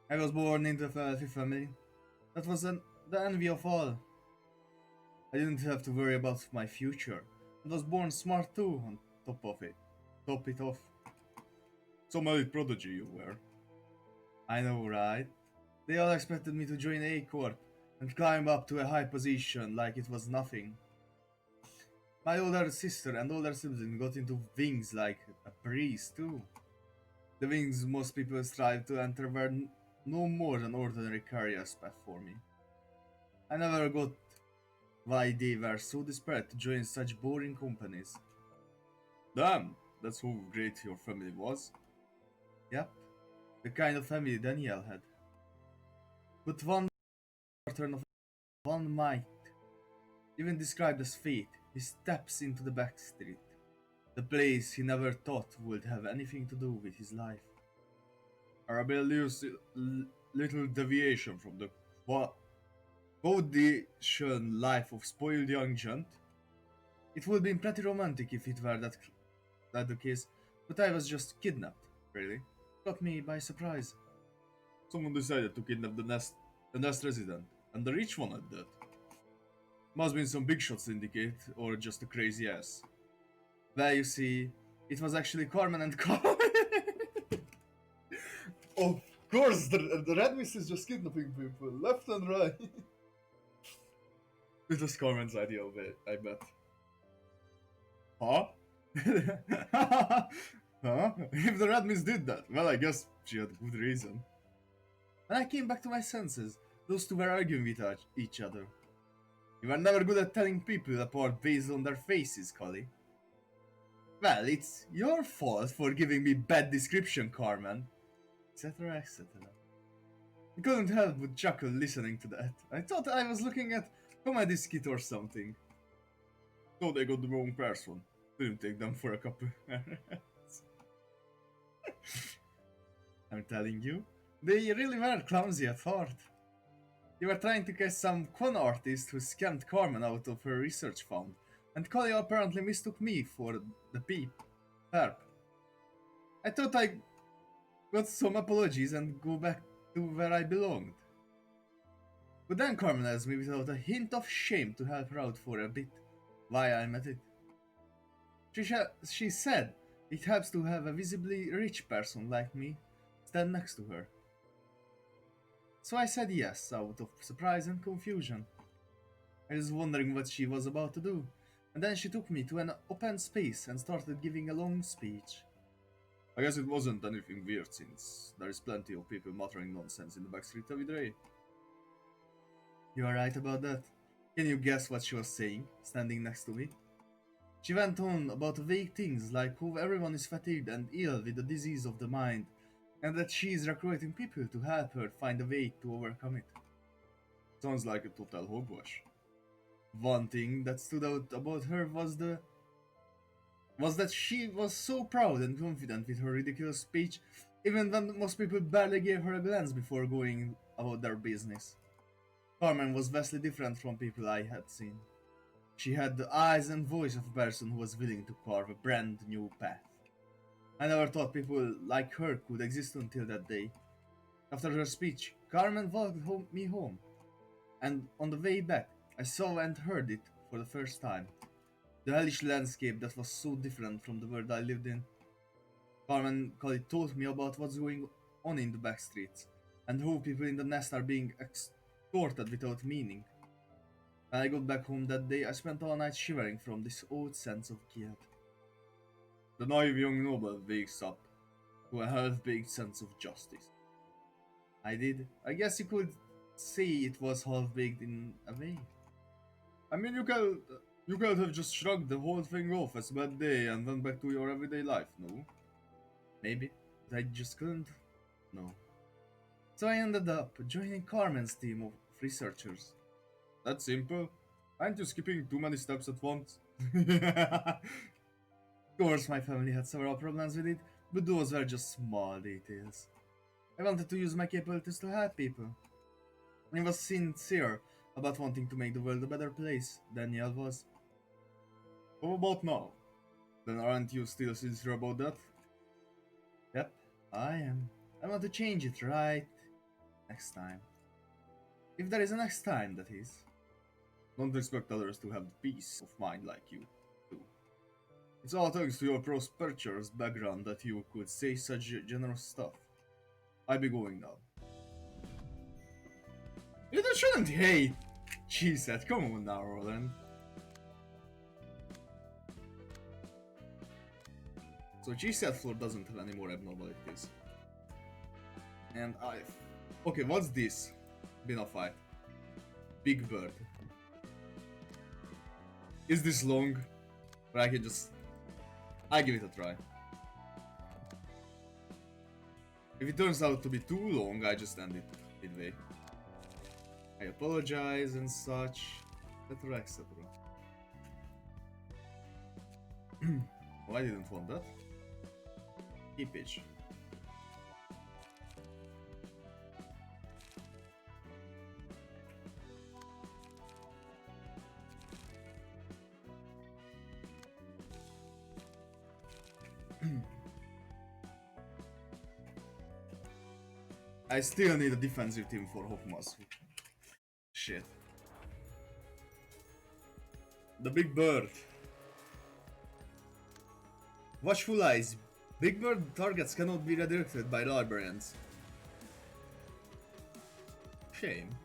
I was born into a wealthy family. That was the envy of all. I didn't have to worry about my future. I was born smart too, on top of it. Top it off. Some elite prodigy you were. I know, right? They all expected me to join A Corp and climb up to a high position like it was nothing. My older sister and older sibling got into wings like a breeze too. The wings most people strive to enter were no more than ordinary career path for me. I never got why they were so desperate to join such boring companies. Damn, that's how great your family was. Yep, the kind of family Daniel had. But one turn of one might, even described as fate, he steps into the back street. The place he never thought would have anything to do with his life. A rebellious little deviation from the Caucasian life of spoiled young gent. It would be pretty romantic if it were that the case, but I was just kidnapped, really. Got me by surprise. Someone decided to kidnap the nest resident, and the rich one at that. Must been some big shot syndicate, or just a crazy ass. Well, you see, it was actually Carmen and Carmen. Of course, the Red Mist is just kidnapping people, left and right. It was Carmen's idea of it, I bet. Huh? Huh? If the Red Mist did that, well, I guess she had good reason. When I came back to my senses, those two were arguing with each other. You were never good at telling people apart based on their faces, Collie. Well, it's your fault for giving me bad description, Carmen. Etc, etc. I couldn't help but chuckle listening to that. I thought I was looking at comedy skit or something. So they got the wrong person. Didn't take them for a couple. I'm telling you, they really were clumsy at heart. They were trying to catch some con artist who scammed Carmen out of her research fund, and Collie apparently mistook me for the perp. I thought I got some apologies and go back to where I belonged. But then Carmen asked me without a hint of shame to help her out for a bit, why I'm at it. She said it helps to have a visibly rich person like me stand next to her. So I said yes, out of surprise and confusion. I was wondering what she was about to do, and then she took me to an open space and started giving a long speech. I guess it wasn't anything weird since there is plenty of people muttering nonsense in the backstreet every day. You are right about that. Can you guess what she was saying, standing next to me? She went on about vague things like how everyone is fatigued and ill with the disease of the mind, and that she is recruiting people to help her find a way to overcome it. Sounds like a total hogwash. One thing that stood out about her was that she was so proud and confident with her ridiculous speech, even when most people barely gave her a glance before going about their business. Carmen was vastly different from people I had seen. She had the eyes and voice of a person who was willing to carve a brand new path. I never thought people like her could exist until that day. After her speech, Carmen walked me home, and on the way back, I saw and heard it for the first time. The hellish landscape that was so different from the world I lived in. Carmen Cully told me about what's going on in the back streets, and how people in the nest are being extorted without meaning. When I got back home that day, I spent all night shivering from this odd sense of guilt. The naive young noble wakes up to a half-baked sense of justice. I did. I guess you could say it was half-baked in a way. I mean, you could have just shrugged the whole thing off as a bad day and went back to your everyday life, no? Maybe. But I just couldn't. No. So I ended up joining Carmen's team of researchers. That's simple. Aren't you skipping too many steps at once? Of course, my family had several problems with it, but those were just small details. I wanted to use my capabilities to help people. I was sincere about wanting to make the world a better place, Danielle was. How about now? Then aren't you still sincere about that? Yep, I am. I want to change it right next time. If there is a next time, that is. Don't expect others to have the peace of mind like you do. It's all thanks to your prosperous background that you could say such generous stuff. I be going now. You shouldn't hate, she said. Come on now, Roland. So G-Set floor doesn't have any more abnormalities. And okay, what's this? Been a fight. Big Bird. Is this long? Or I can just... I give it a try. If it turns out to be too long, I just end it midway. I apologize and such, etc, etc. Oh, I didn't want that. Keep it. I still need a defensive team for Hofmas. Shit. The Big Bird. Watchful eyes. Big Bird targets cannot be redirected by librarians. Shame.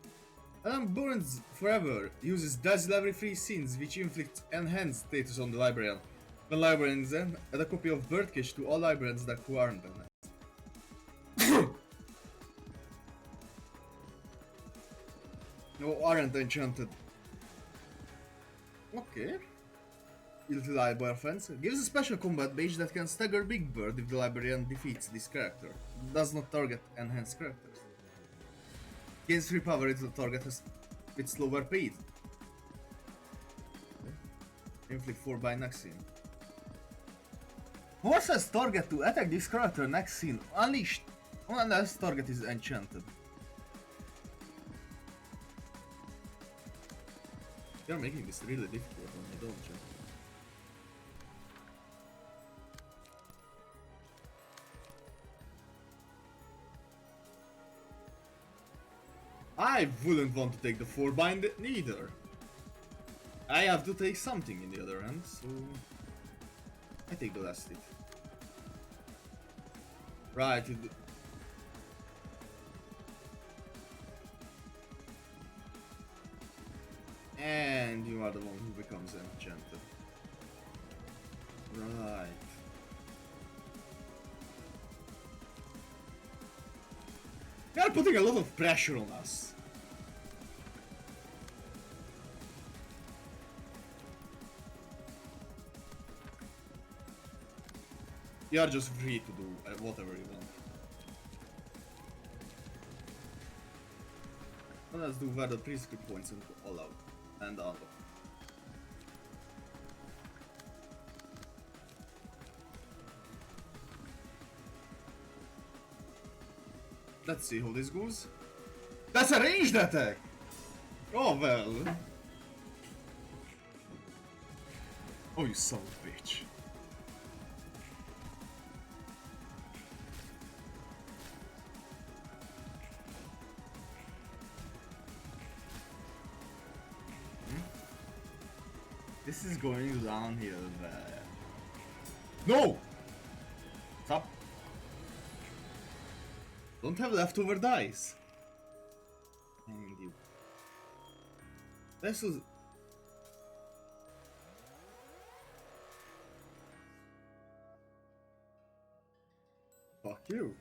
Alan Burns Forever uses dazzle every 3 scenes which inflict enhanced status on the librarian. When librarians then add a copy of Birdcage to all librarians that who aren't enhanced. No, aren't enchanted. Okay. Little Library Offense gives a special combat badge that can stagger Big Bird if the librarian defeats this character. Does not target enhanced characters. Gains 3 power if the target has with slower speed. Inflict 4 by next scene. Forces target to attack this character next scene unleashed unless target is enchanted. You're making this really difficult on me, don't you? I wouldn't want to take the 4-bind neither. I have to take something in the other hand, so I take the last hit. Right. And you are the one who becomes enchanted. Right. They are putting a lot of pressure on us. You are just free to do whatever you want. Well, let's do where the prescript points and all out. And out. Let's see how this goes. That's a ranged attack! Oh well. Oh, you son of a bitch. This is going downhill. No! Stop. Don't have leftover dice. And you. This was. Fuck you.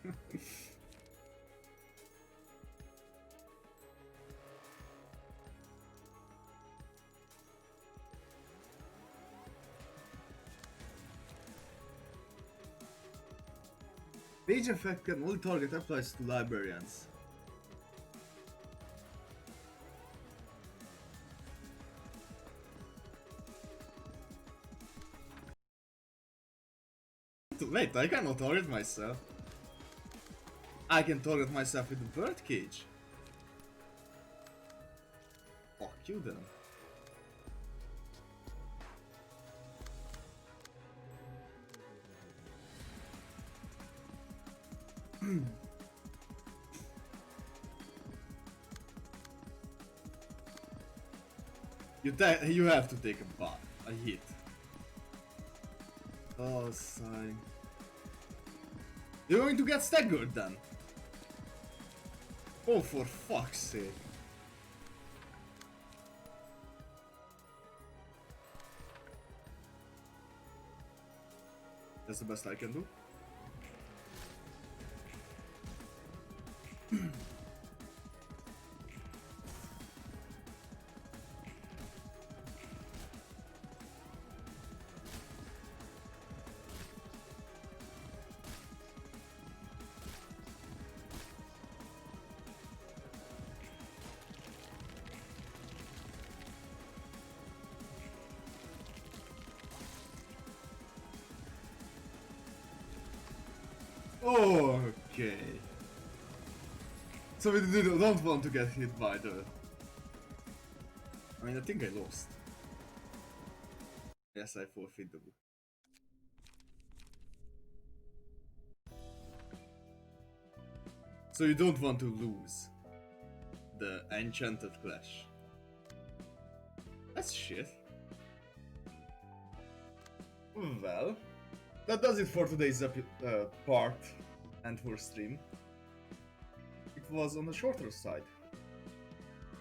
Page effect can only target applies to librarians. Wait, I cannot target myself. I can target myself with the bird cage. Fuck you then. You have to take a hit. Oh, sigh. You're going to get staggered then. Oh, for fuck's sake. That's the best I can do. Okay. So we don't want to get hit by the... I mean, I think I lost. Yes, I forfeit the book. So you don't want to lose the Enchanted Clash. That's shit. Well, that does it for today's part and for stream. It was on the shorter side.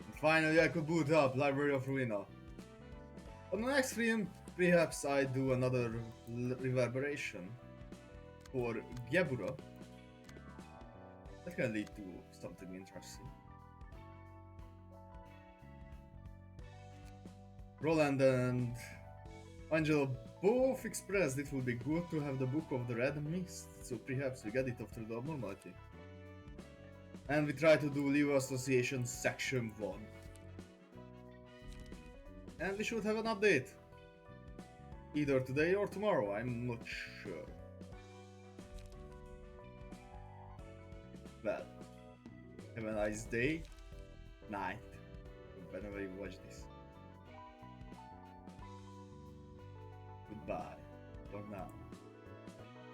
And finally I could boot up Library of Ruina. On the next stream, perhaps I do another reverberation for Gebura. That can lead to something interesting. Roland and Angelo both expressed it would be good to have the Book of the Red Mist, so perhaps we get it after the abnormality. And we try to do Leo Association Section 1. And we should have an update. Either today or tomorrow, I'm not sure. Well, have a nice day, night, whenever you watch this. Goodbye, for now.